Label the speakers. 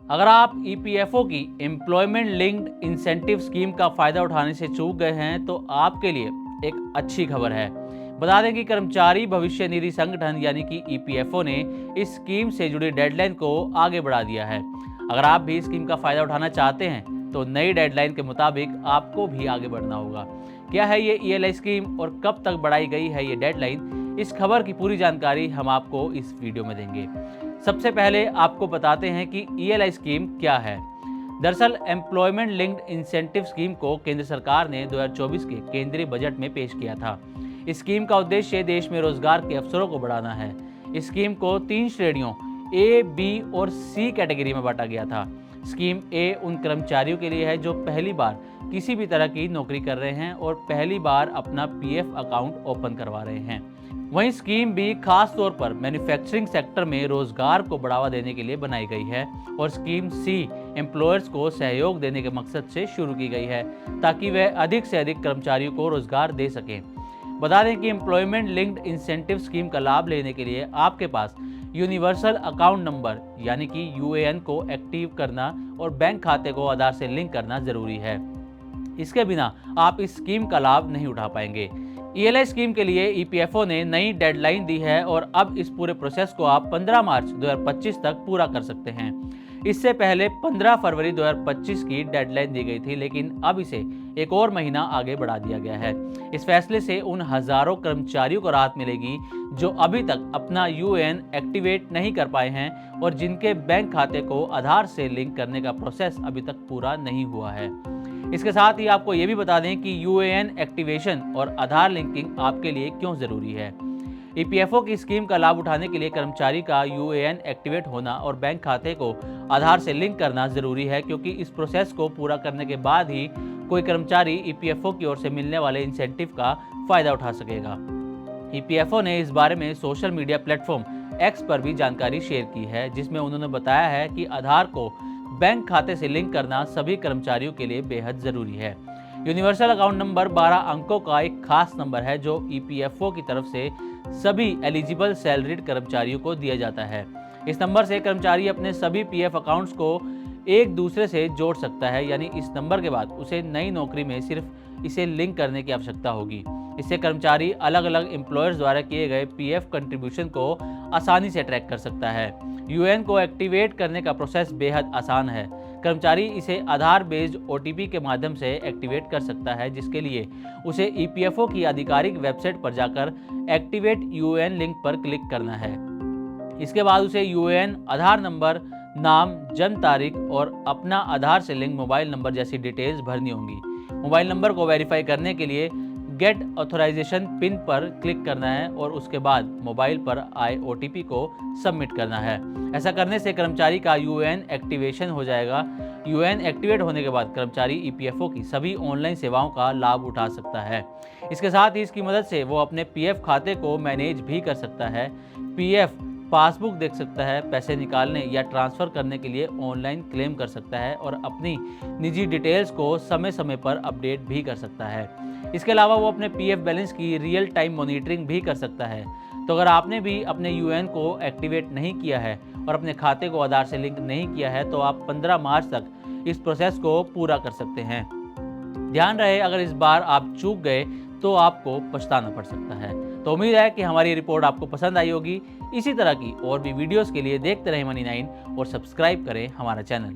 Speaker 1: अगर आप ईपीएफओ की एम्प्लॉयमेंट लिंक्ड इंसेंटिव स्कीम का फायदा उठाने से चूक गए हैं तो आपके लिए एक अच्छी खबर है। बता दें कि कर्मचारी भविष्य निधि संगठन यानी कि ईपीएफओ ने इस स्कीम से जुड़ी डेडलाइन को आगे बढ़ा दिया है। अगर आप भी स्कीम का फायदा उठाना चाहते हैं तो नई डेडलाइन के मुताबिक आपको भी आगे बढ़ना होगा। क्या है ये ईएलआई स्कीम और कब तक बढ़ाई गई है ये डेडलाइन, इस खबर की पूरी जानकारी हम आपको इस वीडियो में देंगे। सबसे पहले आपको बताते हैं कि ईएलआई स्कीम क्या है। दरअसल एम्प्लॉयमेंट लिंक्ड इंसेंटिव स्कीम को केंद्र सरकार ने 2024 के केंद्रीय बजट में पेश किया था। इस स्कीम का उद्देश्य देश में रोजगार के अवसरों को बढ़ाना है। इस स्कीम को 3 श्रेणियों ए, बी और सी कैटेगरी में बांटा गया था। स्कीम ए उन कर्मचारियों के लिए है जो पहली बार किसी भी तरह की नौकरी कर रहे हैं और पहली बार अपना पीएफ अकाउंट ओपन करवा रहे हैं। वहीं स्कीम बी खास तौर पर मैन्युफैक्चरिंग सेक्टर में रोजगार को बढ़ावा देने के लिए बनाई गई है और स्कीम सी एम्प्लॉयर्स को सहयोग देने के मकसद से शुरू की गई है ताकि वह अधिक से अधिक कर्मचारियों को रोजगार दे सकें। बता दें कि एम्प्लॉयमेंट लिंक्ड इंसेंटिव स्कीम का लाभ लेने के लिए आपके पास यूनिवर्सल अकाउंट नंबर यानी कि यूएएन को एक्टिव करना और बैंक खाते को आधार से लिंक करना जरूरी है। इसके बिना आप इस स्कीम का लाभ नहीं उठा पाएंगे। ईएलआई स्कीम के लिए ईपीएफओ ने नई डेडलाइन दी है और अब इस पूरे प्रोसेस को आप 15 मार्च 2025 तक पूरा कर सकते हैं। इससे पहले 15 फरवरी 2025 की डेडलाइन दी गई थी, लेकिन अब इसे एक और महीना आगे बढ़ा दिया गया है। इस फैसले से उन हजारों कर्मचारियों को राहत मिलेगी जो अभी तक अपना यूएएन एक्टिवेट नहीं कर पाए हैं और जिनके बैंक खाते को आधार से लिंक करने का प्रोसेस अभी तक पूरा नहीं हुआ है। इसके साथ ही आपको ये भी बता दें कि यूएएन एक्टिवेशन और आधार लिंकिंग आपके लिए क्यों जरूरी है। ईपीएफओ की स्कीम का लाभ उठाने के लिए कर्मचारी का यूएएन एक्टिवेट होना और बैंक खाते को आधार से लिंक करना जरूरी है, क्योंकि इस प्रोसेस को पूरा करने के बाद ही कोई कर्मचारी ईपीएफओ की ओर से मिलने वाले इंसेंटिव का फायदा उठा सकेगा। ईपीएफओ ने इस बारे में सोशल मीडिया प्लेटफॉर्म एक्स पर भी जानकारी शेयर की है, जिसमें उन्होंने बताया है कि आधार को बैंक खाते से लिंक करना सभी कर्मचारियों के लिए बेहद जरूरी है। यूनिवर्सल अकाउंट नंबर 12 अंकों का एक खास नंबर है जो ईपीएफओ की तरफ से सभी एलिजिबल सैलरीड कर्मचारियों को दिया जाता है। इस नंबर से कर्मचारी अपने सभी पीएफ अकाउंट्स को एक दूसरे से जोड़ सकता है, यानी इस नंबर के बाद उसे नई नौकरी में सिर्फ इसे लिंक करने की आवश्यकता होगी। इससे कर्मचारी अलग अलग एम्प्लॉयर्स द्वारा किए गए पीएफ कंट्रीब्यूशन को आसानी से ट्रैक कर सकता है। यूएएन को एक्टिवेट करने का प्रोसेस बेहद आसान है। कर्मचारी इसे आधार बेस्ड ओटीपी के माध्यम से एक्टिवेट कर सकता है, जिसके लिए उसे ईपीएफओ की आधिकारिक वेबसाइट पर जाकर एक्टिवेट यूएएन लिंक पर क्लिक करना है। इसके बाद उसे यूएएन, आधार नंबर, नाम, जन्म तारीख और अपना आधार से लिंक मोबाइल नंबर जैसी डिटेल्स भरनी होंगी। मोबाइल नंबर को वेरीफाई करने के लिए गेट ऑथराइजेशन पिन पर क्लिक करना है और उसके बाद मोबाइल पर आए ओटीपी को सबमिट करना है। ऐसा करने से कर्मचारी का यूएएन एक्टिवेशन हो जाएगा। यूएएन एक्टिवेट होने के बाद कर्मचारी ईपीएफओ की सभी ऑनलाइन सेवाओं का लाभ उठा सकता है। इसके साथ ही इसकी मदद से वो अपने पीएफ खाते को मैनेज भी कर सकता है, पीएफ पासबुक देख सकता है, पैसे निकालने या ट्रांसफ़र करने के लिए ऑनलाइन क्लेम कर सकता है और अपनी निजी डिटेल्स को समय समय पर अपडेट भी कर सकता है। इसके अलावा वो अपने पीएफ बैलेंस की रियल टाइम मॉनिटरिंग भी कर सकता है। तो अगर आपने भी अपने यूएएन को एक्टिवेट नहीं किया है और अपने खाते को आधार से लिंक नहीं किया है तो आप 15 मार्च तक इस प्रोसेस को पूरा कर सकते हैं। ध्यान रहे, अगर इस बार आप चूक गए तो आपको पछताना पड़ सकता है। तो उम्मीद है कि हमारी रिपोर्ट आपको पसंद आई होगी। इसी तरह की और भी वीडियोस के लिए देखते रहें मनी 9 और सब्सक्राइब करें हमारा चैनल।